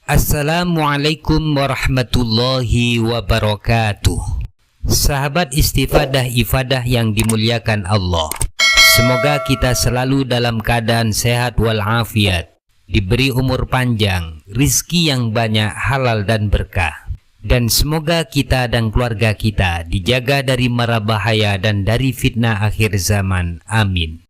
Assalamualaikum warahmatullahi wabarakatuh. Sahabat istifadah ifadah yang dimuliakan Allah, semoga kita selalu dalam keadaan sehat walafiat, diberi umur panjang, rizki yang banyak, halal dan berkah. Dan semoga kita dan keluarga kita dijaga dari mara bahaya dan dari fitnah akhir zaman. Amin.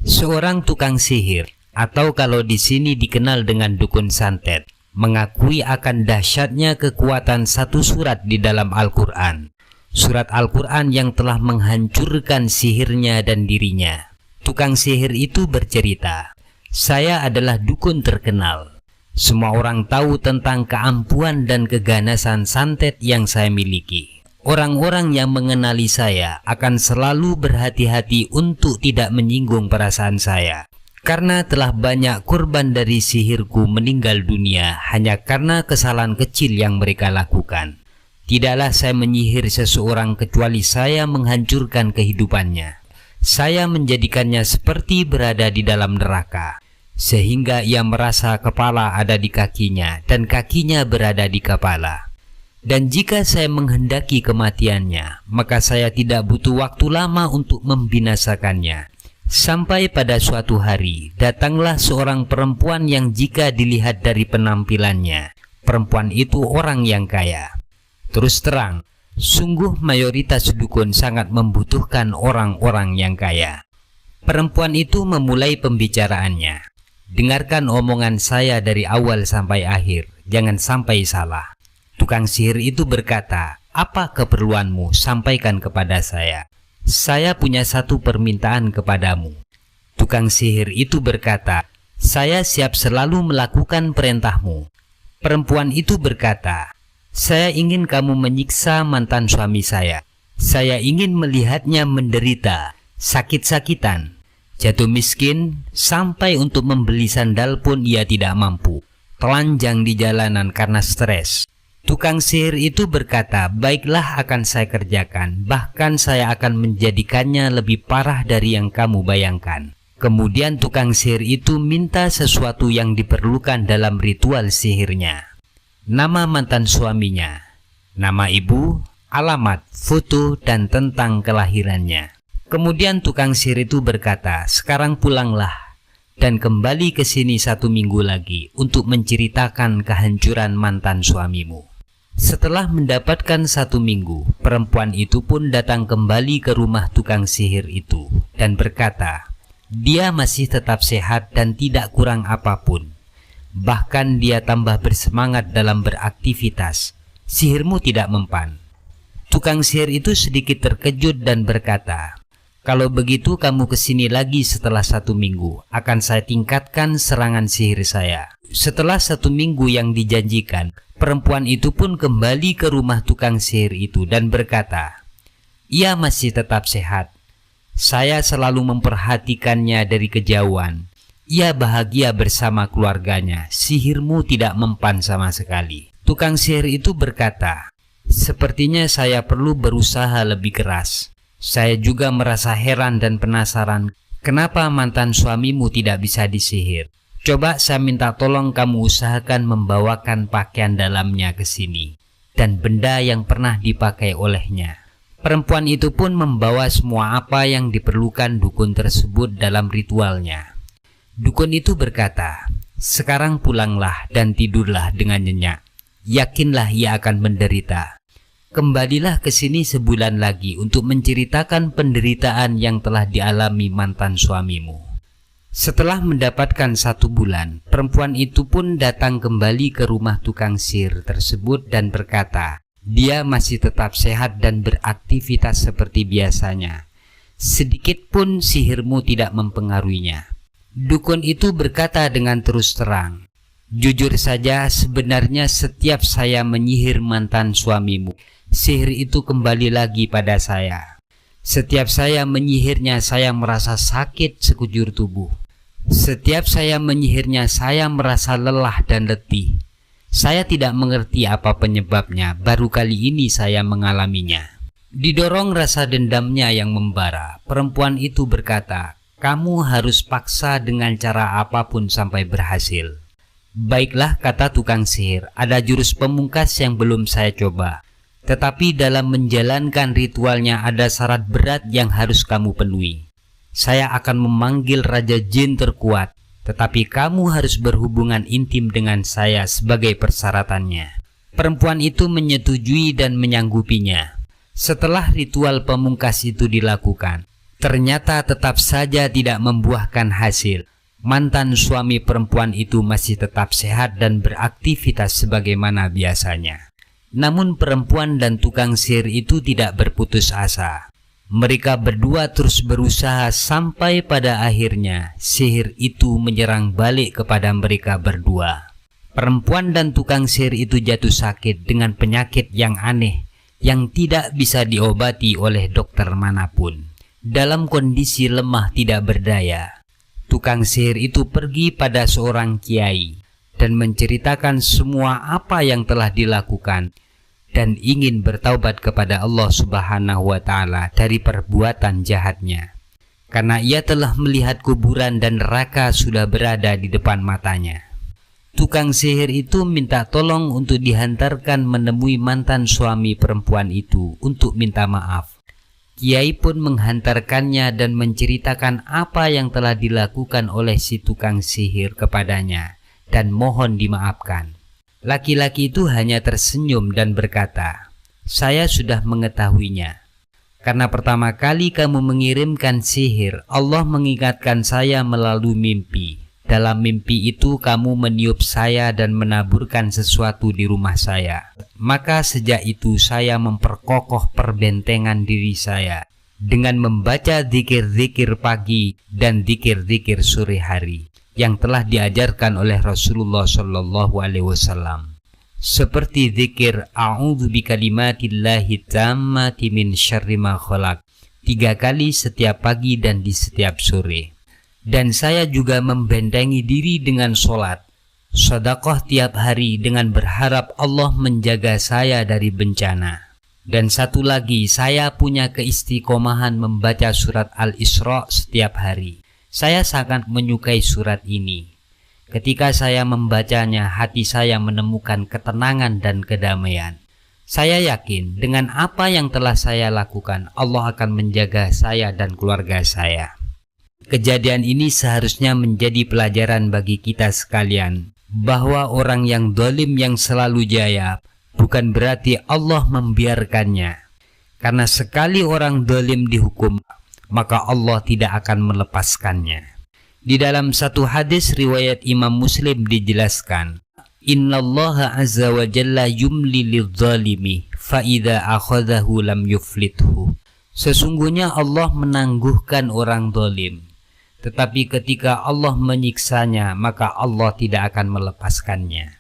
Seorang tukang sihir, atau kalau di sini dikenal dengan dukun santet, mengakui akan dahsyatnya kekuatan satu surat di dalam Al-Quran. Surat Al-Quran yang telah menghancurkan sihirnya dan dirinya. Tukang sihir itu bercerita, "Saya adalah dukun terkenal. Semua orang tahu tentang keampuhan dan keganasan santet yang saya miliki. Orang-orang yang mengenali saya akan selalu berhati-hati untuk tidak menyinggung perasaan saya. Karena telah banyak korban dari sihirku meninggal dunia hanya karena kesalahan kecil yang mereka lakukan. Tidaklah saya menyihir seseorang kecuali saya menghancurkan kehidupannya. Saya menjadikannya seperti berada di dalam neraka, sehingga ia merasa kepala ada di kakinya dan kakinya berada di kepala. Dan jika saya menghendaki kematiannya, maka saya tidak butuh waktu lama untuk membinasakannya. Sampai pada suatu hari, datanglah seorang perempuan yang jika dilihat dari penampilannya, perempuan itu orang yang kaya. Terus terang, sungguh mayoritas dukun sangat membutuhkan orang-orang yang kaya." Perempuan itu memulai pembicaraannya. "Dengarkan omongan saya dari awal sampai akhir, jangan sampai salah." Tukang sihir itu berkata, "Apa keperluanmu? Sampaikan kepada saya. Saya punya satu permintaan kepadamu." Tukang sihir itu berkata, "Saya siap selalu melakukan perintahmu." Perempuan itu berkata, "Saya ingin kamu menyiksa mantan suami saya. Saya ingin melihatnya menderita, sakit-sakitan, jatuh miskin, sampai untuk membeli sandal pun ia tidak mampu, telanjang di jalanan karena stres." Tukang sihir itu berkata, "Baiklah, akan saya kerjakan. Bahkan saya akan menjadikannya lebih parah dari yang kamu bayangkan." Kemudian tukang sihir itu minta sesuatu yang diperlukan dalam ritual sihirnya. Nama mantan suaminya, nama ibu, alamat, foto, dan tentang kelahirannya. Kemudian tukang sihir itu berkata, "Sekarang pulanglah dan kembali ke sini 1 minggu lagi untuk menceritakan kehancuran mantan suamimu." Setelah mendapatkan 1 minggu, perempuan itu pun datang kembali ke rumah tukang sihir itu dan berkata, dia masih tetap sehat dan tidak kurang apapun. Bahkan dia tambah bersemangat dalam beraktivitas. Sihirmu tidak mempan. Tukang sihir itu sedikit terkejut dan berkata, "Kalau begitu kamu kesini lagi setelah 1 minggu, akan saya tingkatkan serangan sihir saya." Setelah 1 minggu yang dijanjikan, perempuan itu pun kembali ke rumah tukang sihir itu dan berkata, "Ia masih tetap sehat. Saya selalu memperhatikannya dari kejauhan. Ia bahagia bersama keluarganya. Sihirmu tidak mempan sama sekali." Tukang sihir itu berkata, "Sepertinya saya perlu berusaha lebih keras. Saya juga merasa heran dan penasaran kenapa mantan suamimu tidak bisa disihir. Coba saya minta tolong kamu usahakan membawakan pakaian dalamnya ke sini dan benda yang pernah dipakai olehnya." Perempuan itu pun membawa semua apa yang diperlukan dukun tersebut dalam ritualnya. Dukun itu berkata, "Sekarang pulanglah dan tidurlah dengan nyenyak. Yakinlah ia akan menderita. Kembalilah ke sini sebulan lagi untuk menceritakan penderitaan yang telah dialami mantan suamimu." Setelah mendapatkan 1 bulan, perempuan itu pun datang kembali ke rumah tukang sihir tersebut dan berkata, dia masih tetap sehat dan beraktivitas seperti biasanya. Sedikit pun sihirmu tidak mempengaruhinya. Dukun itu berkata dengan terus terang, "Jujur saja, sebenarnya setiap saya menyihir mantan suamimu, sihir itu kembali lagi pada saya. Setiap saya menyihirnya, saya merasa sakit sekujur tubuh. Setiap saya menyihirnya, saya merasa lelah dan letih. Saya tidak mengerti apa penyebabnya, baru kali ini saya mengalaminya." Didorong rasa dendamnya yang membara, perempuan itu berkata, "Kamu harus paksa dengan cara apapun sampai berhasil. Baiklah, kata tukang sihir, ada jurus pemungkas yang belum saya coba. Tetapi dalam menjalankan ritualnya ada syarat berat yang harus kamu penuhi. Saya akan memanggil Raja Jin terkuat, tetapi kamu harus berhubungan intim dengan saya sebagai persyaratannya. Perempuan itu menyetujui dan menyanggupinya. Setelah ritual pemungkas itu dilakukan, ternyata tetap saja tidak membuahkan hasil. Mantan suami perempuan itu masih tetap sehat dan beraktivitas sebagaimana biasanya. Namun perempuan dan tukang sihir itu tidak berputus asa. Mereka berdua terus berusaha sampai pada akhirnya sihir itu menyerang balik kepada mereka berdua. Perempuan dan tukang sihir itu jatuh sakit dengan penyakit yang aneh yang tidak bisa diobati oleh dokter manapun. Dalam kondisi lemah tidak berdaya, tukang sihir itu pergi pada seorang kiai dan menceritakan semua apa yang telah dilakukan dan ingin bertaubat kepada Allah Subhanahu wa Ta'ala dari perbuatan jahatnya, karena ia telah melihat kuburan dan neraka sudah berada di depan matanya. Tukang sihir itu minta tolong untuk dihantarkan menemui mantan suami perempuan itu untuk minta maaf. Kiai pun menghantarkannya dan menceritakan apa yang telah dilakukan oleh si tukang sihir kepadanya dan mohon dimaafkan. Laki-laki itu hanya tersenyum dan berkata, "Saya sudah mengetahuinya. Karena pertama kali kamu mengirimkan sihir, Allah mengingatkan saya melalui mimpi. Dalam mimpi itu kamu meniup saya dan menaburkan sesuatu di rumah saya. Maka sejak itu saya memperkokoh perbentengan diri saya dengan membaca zikir-zikir pagi dan zikir-zikir sore hari yang telah diajarkan oleh Rasulullah Shallallahu Alaihi Wasallam. Seperti zikir A'udzu bikalimatillahi tammati min syarri ma khalaq 3 kali setiap pagi dan di setiap sore. Dan saya juga membentengi diri dengan sholat, sedekah tiap hari dengan berharap Allah menjaga saya dari bencana. Dan satu lagi, saya punya keistiqomahan membaca surat Al-Isra setiap hari. Saya sangat menyukai surat ini. Ketika saya membacanya, hati saya menemukan ketenangan dan kedamaian. Saya yakin dengan apa yang telah saya lakukan, Allah akan menjaga saya dan keluarga saya." Kejadian ini seharusnya menjadi pelajaran bagi kita sekalian, bahwa orang yang zalim yang selalu jaya bukan berarti Allah membiarkannya. Karena sekali orang zalim dihukum, maka Allah tidak akan melepaskannya. Di dalam satu hadis riwayat Imam Muslim dijelaskan, "Innallaha azza wa jalla yumli lidh-dhalimi fa idza akhadhahu lam yuflithu." Sesungguhnya Allah menangguhkan orang zalim, tetapi ketika Allah menyiksanya, maka Allah tidak akan melepaskannya.